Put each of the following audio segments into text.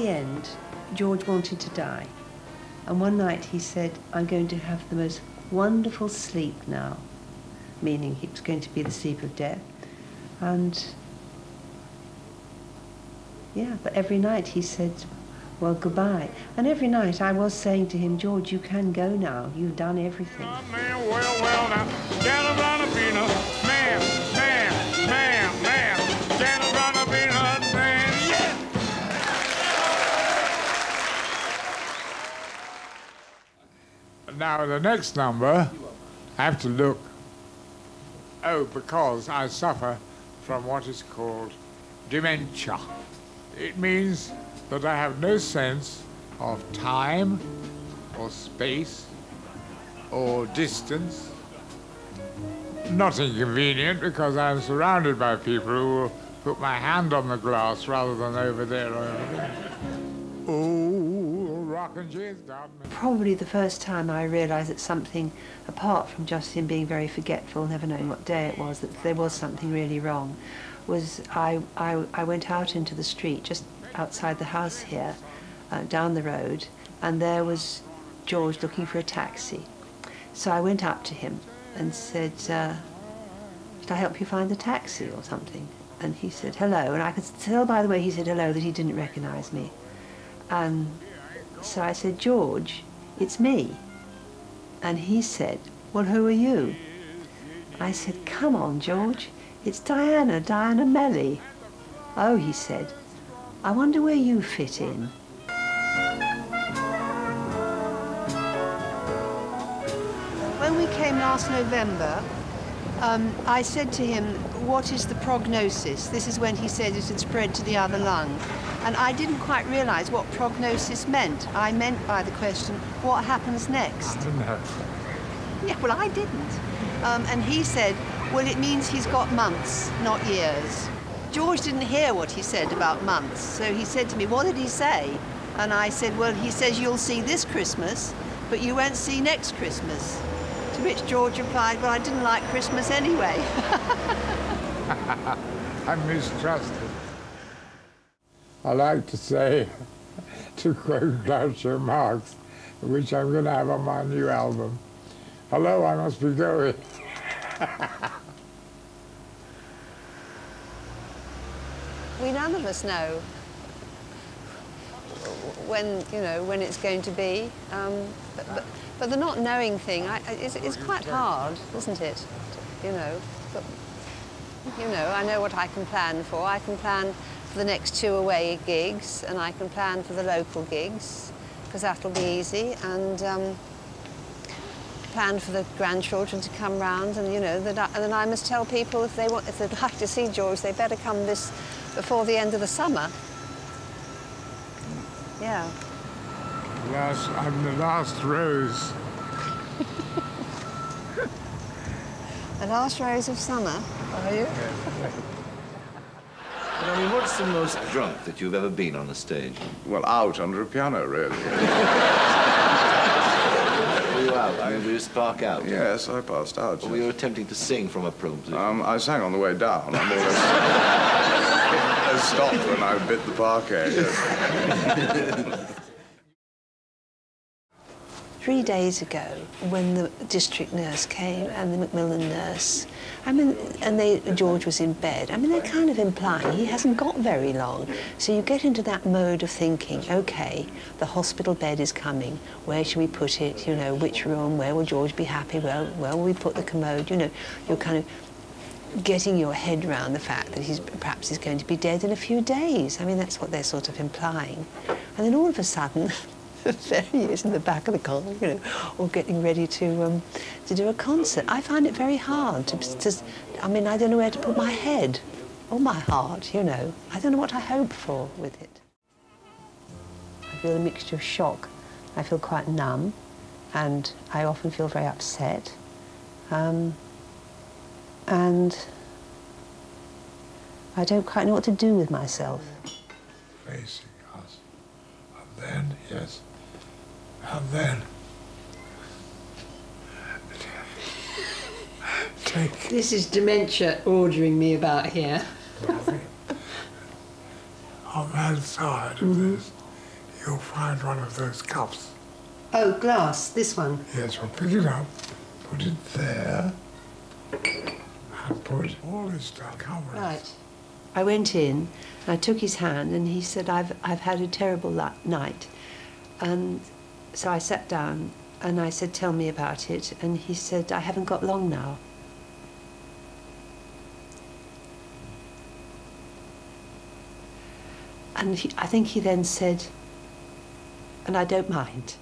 the end, George wanted to die. And one night he said, I'm going to have the most wonderful sleep now, meaning it was going to be the sleep of death. And yeah, but every night he said, well, goodbye. And every night I was saying to him, George, you can go now. You've done everything. Well, now, now, the next number, I have to look, because I suffer from what is called dementia. It means that I have no sense of time or space or distance. Not inconvenient, because I'm surrounded by people who will put my hand on the glass rather than over there or over there. Oh, rockin' cheese got me. Probably the first time I realised that something, apart from just him being very forgetful, never knowing what day it was, that there was something really wrong, was I went out into the street just outside the house here, down the road, and there was George looking for a taxi. So I went up to him and said, should I help you find the taxi or something? And he said, hello. And I could tell by the way he said hello that he didn't recognise me. And so I said, George, it's me. And he said, well, who are you? I said, come on, George, it's Diana Melly. Oh, he said, I wonder where you fit in. When we came last November, I said to him, what is the prognosis? This is when he said it had spread to the other lung. And I didn't quite realise what prognosis meant. I meant by the question, what happens next? I don't know. Yeah, well, I didn't. And he said, well, it means he's got months, not years. George didn't hear what he said about months, so he said to me, what did he say? And I said, well, he says you'll see this Christmas, but you won't see next Christmas. To which George replied, well, I didn't like Christmas anyway. I'm mistrusted. I like to say, to quote Groucho Marx, which I'm going to have on my new album, hello, I must be going. We none of us know when it's going to be. But the not knowing thing is quite hard, isn't it? But, I know what I can plan for. I can plan for the next 2 away gigs, and I can plan for the local gigs, because that'll be easy, and plan for the grandchildren to come round, and and then I must tell people if they'd like to see George, they better come before the end of the summer. Yeah. I'm the last rose. The last rose of summer, are you? But, I mean, what's the most drunk that you've ever been on a stage? Well, out under a piano, really. Were you out? I mean, were you spark out? Yes, I passed out. Or were you attempting to sing from a prone position? I sang on the way down. I more or less stopped when I bit the parquet. Yes. 3 days ago, when the district nurse came and the Macmillan nurse, George was in bed. They're kind of implying he hasn't got very long. So you get into that mode of thinking, OK, the hospital bed is coming. Where should we put it? Which room? Where will George be happy? Where will we put the commode? You're kind of getting your head around the fact that perhaps he's going to be dead in a few days. That's what they're sort of implying. And then all of a sudden, there he is in the back of the car, or getting ready to do a concert. I find it very hard to I don't know where to put my head or my heart, I don't know what I hope for with it. I feel a mixture of shock. I feel quite numb, and I often feel very upset. And I don't quite know what to do with myself. Facing us. And then, yes. And then... This is dementia ordering me about here. I'm mad tired of this. you'll find one of those cups. Oh, glass, this one. Yes, well, pick it up, put it there, and put all this stuff cover it. Right. I went in, I took his hand, and he said, I've had a terrible night. And so I sat down, and I said, tell me about it. And he said, I haven't got long now. And I think he then said, and I don't mind.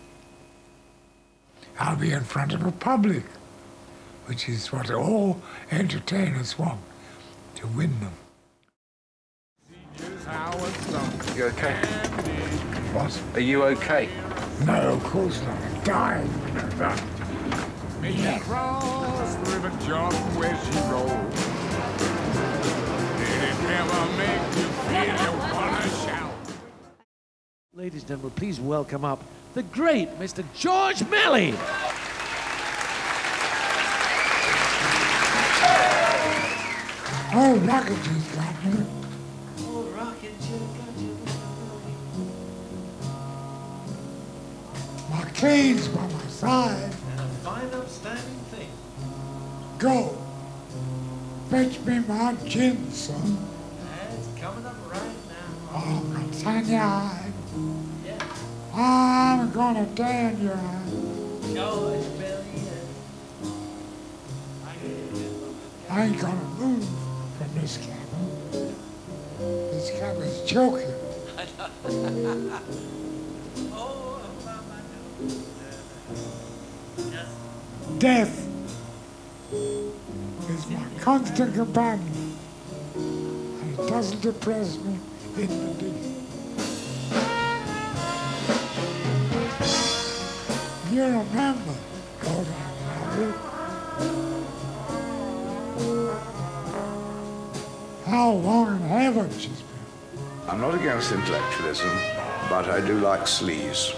I'll be in front of a public, which is what all entertainers want, to win them. You okay? What? Are you okay? No, of course not. I'm dying, you know that. Make me cross the river Jordan where she rolled. Did it ever make you feel you wanna shout? Ladies and gentlemen, please welcome up the great Mr. George Melly. Oh, Rockety's got me. Oh, rocket, My cane's by my side. and a fine upstanding thing. Go. Fetch me my gin, son. It's coming up right now. Oh, I'm gonna tan your eye. Yeah. I'm gonna tan your eye. George Melly. I ain't gonna move from this cabin. This cabin's choking. Oh, Death is my constant companion, and it doesn't depress me in the least. You remember, Lord Harry, how long in heaven she's been. I'm not against intellectualism, but I do like sleaze.